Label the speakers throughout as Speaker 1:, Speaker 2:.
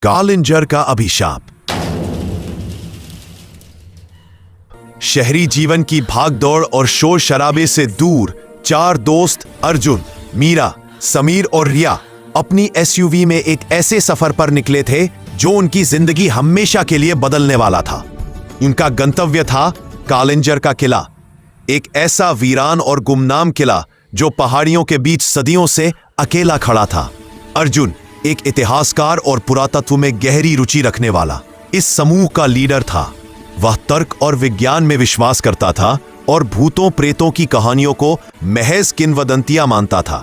Speaker 1: कालिंजर का अभिशाप। शहरी जीवन की भागदौड़ और शोर शराबे से दूर चार दोस्त अर्जुन, मीरा, समीर और रिया अपनी एसयूवी में एक ऐसे सफर पर निकले थे जो उनकी जिंदगी हमेशा के लिए बदलने वाला था। उनका गंतव्य था कालिंजर का किला, एक ऐसा वीरान और गुमनाम किला जो पहाड़ियों के बीच सदियों से अकेला खड़ा था। अर्जुन एक इतिहासकार और पुरातत्व में गहरी रुचि रखने वाला इस समूह का लीडर था। वह तर्क और विज्ञान में विश्वास करता था और भूतों प्रेतों की कहानियों को महज किंवदंतियां मानता था।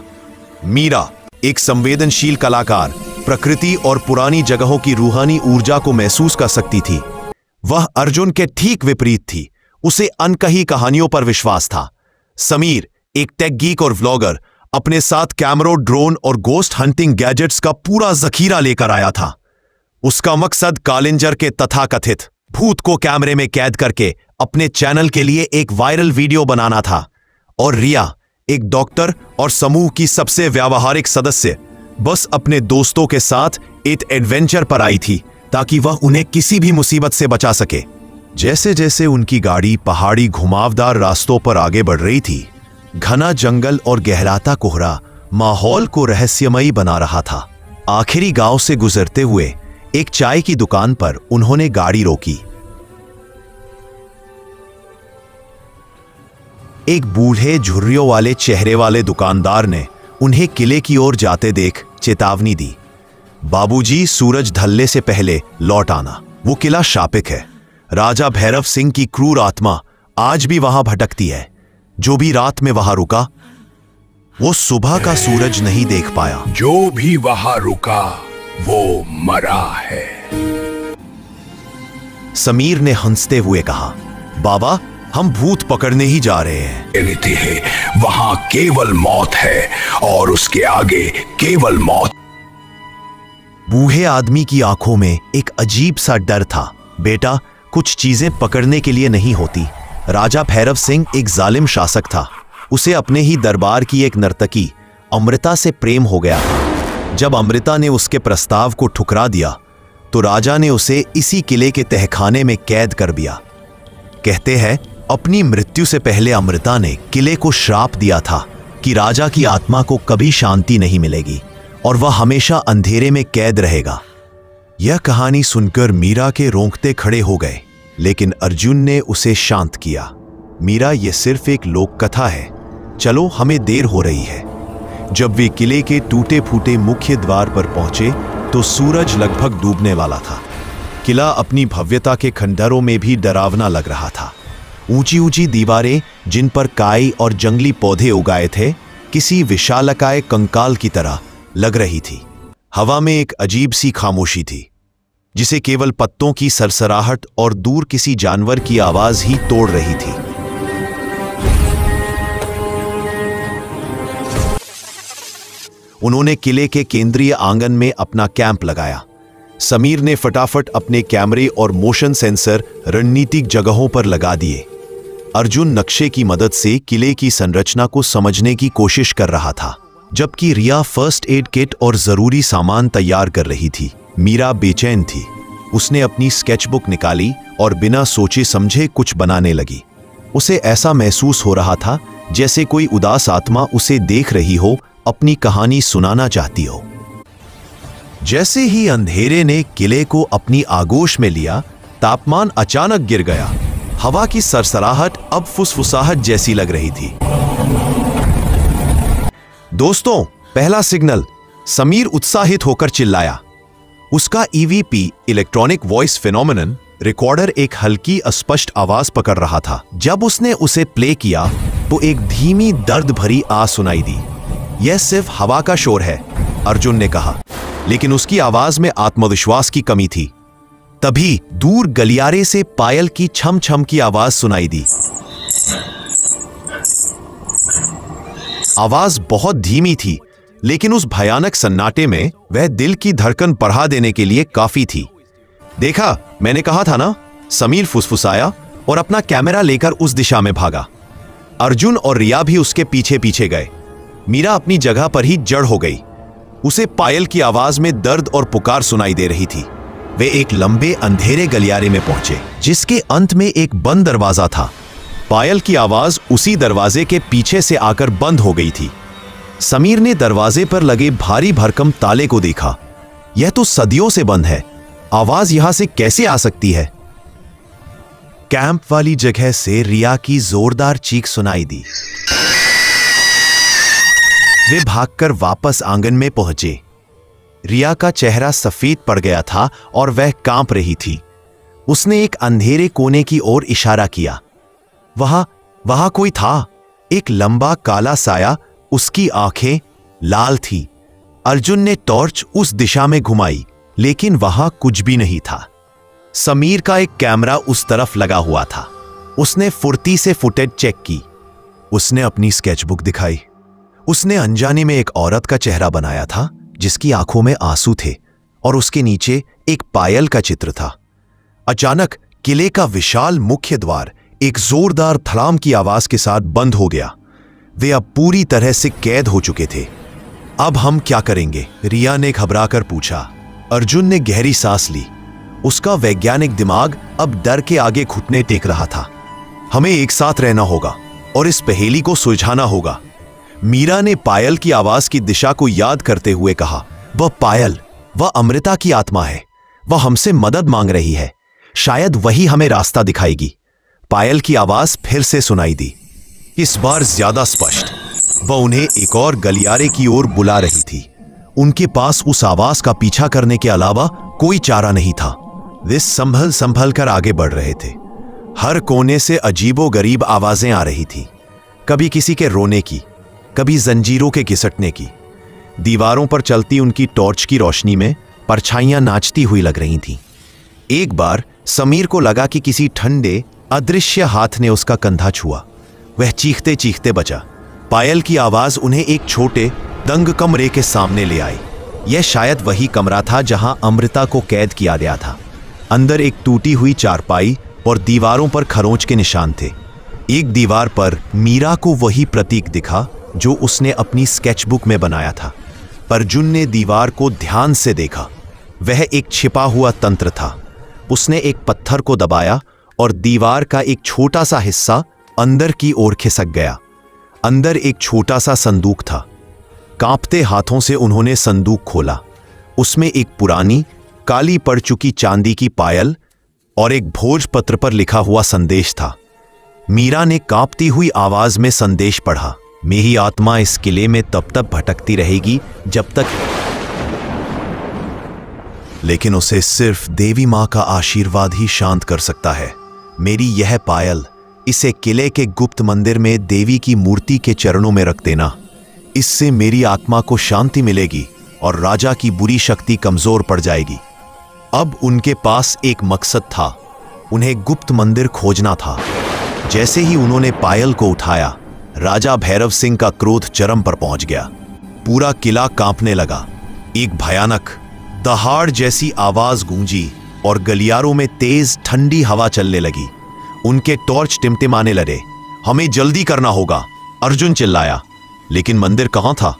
Speaker 1: मीरा एक संवेदनशील कलाकार, प्रकृति और पुरानी जगहों की रूहानी ऊर्जा को महसूस कर सकती थी। वह अर्जुन के ठीक विपरीत थी, उसे अनकही कहानियों पर विश्वास था। समीर एक टेक गीक और व्लॉगर अपने साथ कैमरा, ड्रोन और गोस्ट हंटिंग गैजेट्स का पूरा जखीरा लेकर आया था। उसका मकसद कालिंजर के तथाकथित भूत को कैमरे में कैद करके अपने चैनल के लिए एक वायरल वीडियो बनाना था। और रिया एक डॉक्टर और समूह की सबसे व्यावहारिक सदस्य बस अपने दोस्तों के साथ एक एडवेंचर पर आई थी ताकि वह उन्हें किसी भी मुसीबत से बचा सके। जैसे जैसे उनकी गाड़ी पहाड़ी घुमावदार रास्तों पर आगे बढ़ रही थी, घना जंगल और गहराता कोहरा माहौल को रहस्यमयी बना रहा था। आखिरी गांव से गुजरते हुए एक चाय की दुकान पर उन्होंने गाड़ी रोकी। एक बूढ़े झुर्रियों वाले चेहरे वाले दुकानदार ने उन्हें किले की ओर जाते देख चेतावनी दी, बाबूजी, सूरज ढलने से पहले लौट आना। वो किला शापिक है। राजा भैरव सिंह की क्रूर आत्मा आज भी वहां भटकती है। जो भी रात में वहां रुका वो सुबह का सूरज नहीं देख पाया।
Speaker 2: जो भी वहां रुका वो मरा है।
Speaker 1: समीर ने हंसते हुए कहा, बाबा, हम भूत पकड़ने ही जा रहे हैं।
Speaker 2: वहां केवल मौत है और उसके आगे केवल मौत।
Speaker 1: बूढ़े आदमी की आंखों में एक अजीब सा डर था। बेटा, कुछ चीजें पकड़ने के लिए नहीं होती। राजा भैरव सिंह एक जालिम शासक था। उसे अपने ही दरबार की एक नर्तकी अमृता से प्रेम हो गया था। जब अमृता ने उसके प्रस्ताव को ठुकरा दिया तो राजा ने उसे इसी किले के तहखाने में कैद कर दिया। कहते हैं अपनी मृत्यु से पहले अमृता ने किले को श्राप दिया था कि राजा की आत्मा को कभी शांति नहीं मिलेगी और वह हमेशा अंधेरे में कैद रहेगा। यह कहानी सुनकर मीरा के रोंगटे खड़े हो गए, लेकिन अर्जुन ने उसे शांत किया। मीरा, यह सिर्फ एक लोक कथा है, चलो, हमें देर हो रही है। जब वे किले के टूटे फूटे मुख्य द्वार पर पहुंचे तो सूरज लगभग डूबने वाला था। किला अपनी भव्यता के खंडहरों में भी डरावना लग रहा था। ऊंची ऊंची दीवारें जिन पर काई और जंगली पौधे उगाए थे किसी विशालकाय कंकाल की तरह लग रही थी। हवा में एक अजीब सी खामोशी थी जिसे केवल पत्तों की सरसराहट और दूर किसी जानवर की आवाज ही तोड़ रही थी। उन्होंने किले के केंद्रीय आंगन में अपना कैंप लगाया। समीर ने फटाफट अपने कैमरे और मोशन सेंसर रणनीतिक जगहों पर लगा दिए। अर्जुन नक्शे की मदद से किले की संरचना को समझने की कोशिश कर रहा था, जबकि रिया फर्स्ट एड किट और जरूरी सामान तैयार कर रही थी। मीरा बेचैन थी। उसने अपनी स्केचबुक निकाली और बिना सोचे समझे कुछ बनाने लगी। उसे ऐसा महसूस हो रहा था जैसे कोई उदास आत्मा उसे देख रही हो, अपनी कहानी सुनाना चाहती हो। जैसे ही अंधेरे ने किले को अपनी आगोश में लिया, तापमान अचानक गिर गया। हवा की सरसराहट अब फुसफुसाहट जैसी लग रही थी। दोस्तों, पहला सिग्नल, समीर उत्साहित होकर चिल्लाया। उसका EVP electronic voice phenomenon recorder एक हल्की अस्पष्ट आवाज पकड़ रहा था। जब उसने उसे प्ले किया तो एक धीमी दर्द भरी आवाज सुनाई दी। यह सिर्फ हवा का शोर है, अर्जुन ने कहा, लेकिन उसकी आवाज में आत्मविश्वास की कमी थी। तभी दूर गलियारे से पायल की छम छम की आवाज सुनाई दी। आवाज बहुत धीमी थी, लेकिन उस भयानक सन्नाटे में वह दिल की धड़कन बढ़ा देने के लिए काफी थी। देखा, मैंने कहा था ना, समीर फुसफुसाया और अपना कैमरा लेकर उस दिशा में भागा। अर्जुन और रिया भी उसके पीछे पीछे गए। मीरा अपनी जगह पर ही जड़ हो गई। उसे पायल की आवाज में दर्द और पुकार सुनाई दे रही थी। वे एक लंबे अंधेरे गलियारे में पहुंचे जिसके अंत में एक बंद दरवाजा था। पायल की आवाज उसी दरवाजे के पीछे से आकर बंद हो गई थी। समीर ने दरवाजे पर लगे भारी भरकम ताले को देखा। यह तो सदियों से बंद है, आवाज यहां से कैसे आ सकती है? कैंप वाली जगह से रिया की जोरदार चीख सुनाई दी। वे भागकर वापस आंगन में पहुंचे। रिया का चेहरा सफेद पड़ गया था और वह कांप रही थी। उसने एक अंधेरे कोने की ओर इशारा किया। वहां कोई था, एक लंबा काला साया, उसकी आंखें लाल थी। अर्जुन ने टॉर्च उस दिशा में घुमाई, लेकिन वहां कुछ भी नहीं था। समीर का एक कैमरा उस तरफ लगा हुआ था। उसने फुर्ती से फुटेज चेक की। उसने अपनी स्केचबुक दिखाई। उसने अनजाने में एक औरत का चेहरा बनाया था जिसकी आंखों में आंसू थे और उसके नीचे एक पायल का चित्र था। अचानक किले का विशाल मुख्य द्वार एक जोरदार धड़ाम की आवाज के साथ बंद हो गया। वे अब पूरी तरह से कैद हो चुके थे। अब हम क्या करेंगे? रिया ने घबराकर पूछा। अर्जुन ने गहरी सांस ली। उसका वैज्ञानिक दिमाग अब डर के आगे घुटने टेक रहा था। हमें एक साथ रहना होगा और इस पहेली को सुलझाना होगा। मीरा ने पायल की आवाज की दिशा को याद करते हुए कहा, वह पायल, वह अमृता की आत्मा है। वह हमसे मदद मांग रही है। शायद वही हमें रास्ता दिखाएगी। पायल की आवाज फिर से सुनाई दी, इस बार ज्यादा स्पष्ट। वह उन्हें एक और गलियारे की ओर बुला रही थी। उनके पास उस आवाज का पीछा करने के अलावा कोई चारा नहीं था। वे संभल संभल कर आगे बढ़ रहे थे। हर कोने से अजीबोगरीब आवाजें आ रही थी, कभी किसी के रोने की, कभी जंजीरों के घिसटने की। दीवारों पर चलती उनकी टॉर्च की रोशनी में परछाइयां नाचती हुई लग रही थीं। एक बार समीर को लगा कि किसी ठंडे अदृश्य हाथ ने उसका कंधा छुआ। वह चीखते चीखते बचा। पायल की आवाज उन्हें एक छोटे दंग कमरे के सामने ले आई। यह शायद वही कमरा था जहां अमृता को कैद किया गया था। अंदर एक टूटी हुई चारपाई और दीवारों पर खरोंच के निशान थे। एक दीवार पर मीरा को वही प्रतीक दिखा जो उसने अपनी स्केचबुक में बनाया था। अर्जुन ने दीवार को ध्यान से देखा। वह एक छिपा हुआ तंत्र था। उसने एक पत्थर को दबाया और दीवार का एक छोटा सा हिस्सा अंदर की ओर खिसक गया। अंदर एक छोटा सा संदूक था। कांपते हाथों से उन्होंने संदूक खोला। उसमें एक पुरानी काली पड़ चुकी चांदी की पायल और एक भोजपत्र पर लिखा हुआ संदेश था। मीरा ने कांपती हुई आवाज में संदेश पढ़ा, मेरी आत्मा इस किले में तब तक भटकती रहेगी जब तक, लेकिन उसे सिर्फ देवी मां का आशीर्वाद ही शांत कर सकता है। मेरी यह पायल, इसे किले के गुप्त मंदिर में देवी की मूर्ति के चरणों में रख देना। इससे मेरी आत्मा को शांति मिलेगी और राजा की बुरी शक्ति कमजोर पड़ जाएगी। अब उनके पास एक मकसद था। उन्हें गुप्त मंदिर खोजना था। जैसे ही उन्होंने पायल को उठाया, राजा भैरव सिंह का क्रोध चरम पर पहुंच गया। पूरा किला कांपने लगा। एक भयानक दहाड़ जैसी आवाज गूंजी और गलियारों में तेज ठंडी हवा चलने लगी। उनके टॉर्च टिमटिमाने लगे। हमें जल्दी करना होगा, अर्जुन चिल्लाया। लेकिन मंदिर कहां था?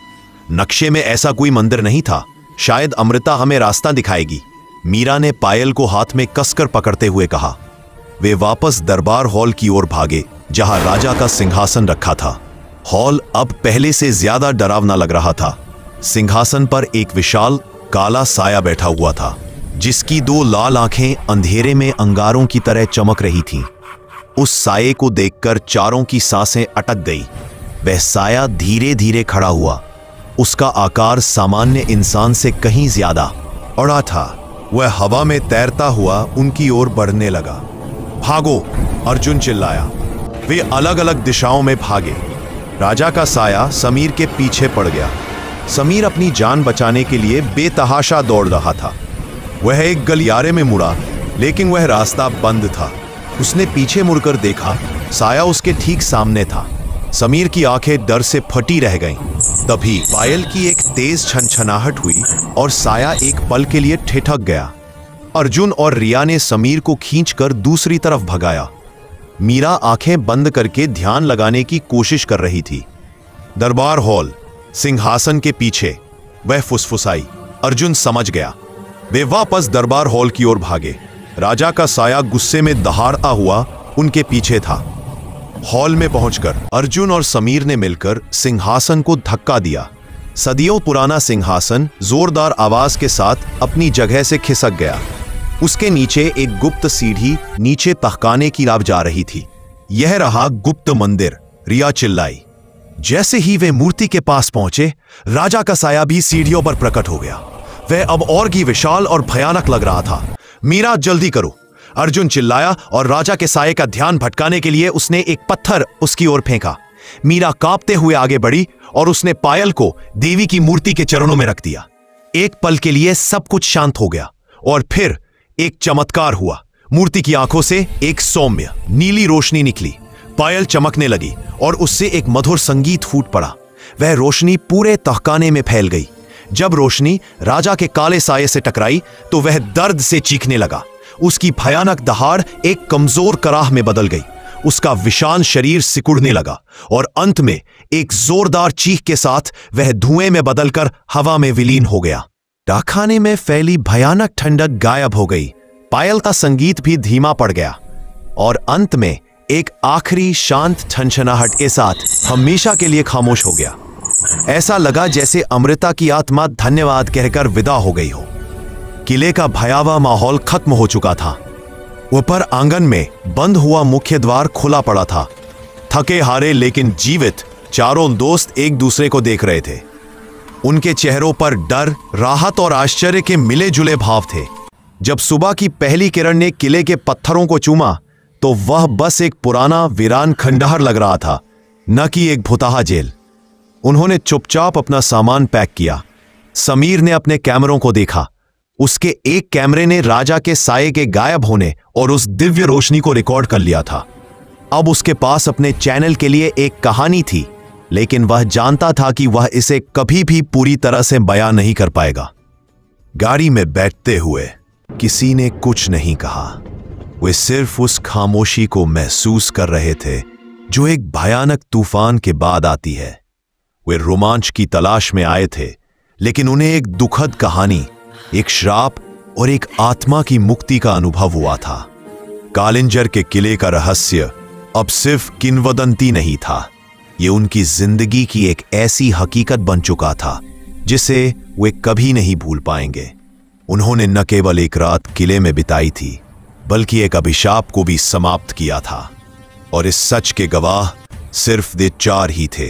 Speaker 1: नक्शे में ऐसा कोई मंदिर नहीं था। शायद अमृता हमें रास्ता दिखाएगी। मीरा ने पायल को हाथ में कसकर पकड़ते हुए कहा। वे वापस दरबार हॉल की ओर भागे जहां राजा का सिंहासन रखा था। हॉल अब पहले से ज्यादा डरावना लग रहा था। सिंहासन पर एक विशाल काला साया बैठा हुआ था, जिसकी दो लाल आंखें अंधेरे में अंगारों की तरह चमक रही थीं। उस साये को देखकर चारों की सांसें अटक गई। वह साया धीरे धीरे खड़ा हुआ। उसका आकार सामान्य इंसान से कहीं ज्यादा बड़ा था। वह हवा में तैरता हुआ उनकी ओर बढ़ने लगा। भागो, अर्जुन चिल्लाया। वे अलग अलग दिशाओं में भागे। राजा का साया समीर के पीछे पड़ गया। समीर अपनी जान बचाने के लिए बेतहाशा दौड़ रहा था। वह एक गलियारे में मुड़ा, लेकिन वह रास्ता बंद था। उसने पीछे मुड़कर देखा, साया उसके ठीक सामने था। समीर की आंखें डर से फटी रह गईं। तभी पायल की एक तेज छनछनाहट हुई और साया एक पल के लिए ठिठक गया। अर्जुन और रिया ने समीर को खींचकर दूसरी तरफ भगाया। मीरा आंखें बंद करके ध्यान लगाने की कोशिश कर रही थी। दरबार हॉल, सिंहासन के पीछे वह फुसफुसाई। अर्जुन समझ गया। वे वापस दरबार हॉल की ओर भागे। राजा का साया गुस्से में दहाड़ता हुआ उनके पीछे था। हॉल में पहुंचकर अर्जुन और समीर ने मिलकर सिंहासन को धक्का दिया। सदियों पुराना सिंहासन जोरदार आवाज के साथ अपनी जगह से खिसक गया। उसके नीचे एक गुप्त सीढ़ी नीचे तहखाने की राह जा रही थी। यह रहा गुप्त मंदिर, रिया चिल्लाई। जैसे ही वे मूर्ति के पास पहुंचे, राजा का साया भी सीढ़ियों पर प्रकट हो गया। वह अब और भी विशाल और भयानक लग रहा था। मीरा, जल्दी करो, अर्जुन चिल्लाया और राजा के साये का ध्यान भटकाने के लिए उसने एक पत्थर उसकी ओर फेंका। मीरा कांपते हुए आगे बढ़ी और उसने पायल को देवी की मूर्ति के चरणों में रख दिया। एक पल के लिए सब कुछ शांत हो गया और फिर एक चमत्कार हुआ। मूर्ति की आंखों से एक सौम्य नीली रोशनी निकली। पायल चमकने लगी और उससे एक मधुर संगीत फूट पड़ा। वह रोशनी पूरे तहखाने में फैल गई। जब रोशनी राजा के काले साये से टकराई तो वह दर्द से चीखने लगा। उसकी भयानक दहाड़ एक कमजोर कराह में बदल गई। उसका विशाल शरीर सिकुड़ने लगा और अंत में एक जोरदार चीख के साथ वह धुएं में बदलकर हवा में विलीन हो गया। तहखाने में फैली भयानक ठंडक गायब हो गई। पायल का संगीत भी धीमा पड़ गया और अंत में एक आखिरी शांत छनछनाहट के साथ हमेशा के लिए खामोश हो गया। ऐसा लगा जैसे अमृता की आत्मा धन्यवाद कहकर विदा हो गई हो। किले का भयावह माहौल खत्म हो चुका था। ऊपर आंगन में बंद हुआ मुख्य द्वार खुला पड़ा था। थके हारे लेकिन जीवित चारों दोस्त एक दूसरे को देख रहे थे। उनके चेहरों पर डर, राहत और आश्चर्य के मिले जुले भाव थे। जब सुबह की पहली किरण ने किले के पत्थरों को चूमा तो वह बस एक पुराना वीरान खंडहर लग रहा था, न कि एक भुताहा जेल। उन्होंने चुपचाप अपना सामान पैक किया। समीर ने अपने कैमरों को देखा। उसके एक कैमरे ने राजा के साये के गायब होने और उस दिव्य रोशनी को रिकॉर्ड कर लिया था। अब उसके पास अपने चैनल के लिए एक कहानी थी, लेकिन वह जानता था कि वह इसे कभी भी पूरी तरह से बयां नहीं कर पाएगा। गाड़ी में बैठते हुए किसी ने कुछ नहीं कहा। वे सिर्फ उस खामोशी को महसूस कर रहे थे जो एक भयानक तूफान के बाद आती है। वे रोमांच की तलाश में आए थे, लेकिन उन्हें एक दुखद कहानी, एक श्राप और एक आत्मा की मुक्ति का अनुभव हुआ था। कालिंजर के किले का रहस्य अब सिर्फ किंवदंती नहीं था, ये उनकी जिंदगी की एक ऐसी हकीकत बन चुका था जिसे वे कभी नहीं भूल पाएंगे। उन्होंने न केवल एक रात किले में बिताई थी, बल्कि एक अभिशाप को भी समाप्त किया था, और इस सच के गवाह सिर्फ वे चार ही थे।